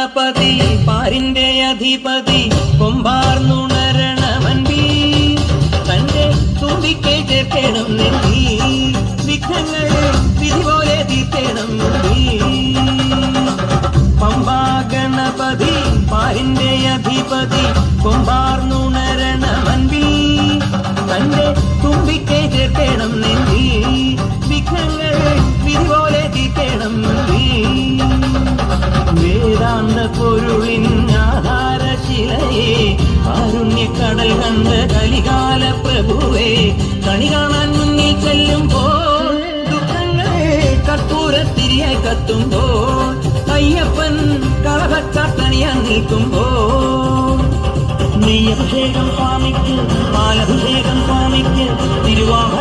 ഗണപതി പാരിന്റെ അധിപതി കൊമ്പാർന്നുണരണമൻപി തന്റെ തുമ്പിക്കെ ചേർക്കണം നെല്ലി വിഘ്നങ്ങളെ വിധി പോലെ തീർക്കണം പമ്പാ ഗണപതി പാരിന്റെ അധിപതി കൊമ്പാർന്നുണരണമൻപി തന്റെ തുമ്പിക്കെ ചേർക്കണം നെല്ലി വിഘ്നങ്ങളെ വിധി പോലെ തീർക്കണം വേദാന്ത പൊരുളിൻ ആധാരശിലയെ കാരുണ്യക്കടൽ കണ്ട കലികാല പ്രഭുവേ കണി കാണാൻ മുന്നിൽ ചെല്ലുമ്പോൾ ദുഃഖങ്ങളെ കർപ്പൂരത്തിരിയായി കത്തുമ്പോൾ അയ്യപ്പൻ കളഭച്ചാട്ടണിയാൻ നിൽക്കുമ്പോൾ നെയ്യഭിഷേകം സ്വാമിക്ക് പാലഭിഷേകം സ്വാമിക്ക് തിരുവാഭ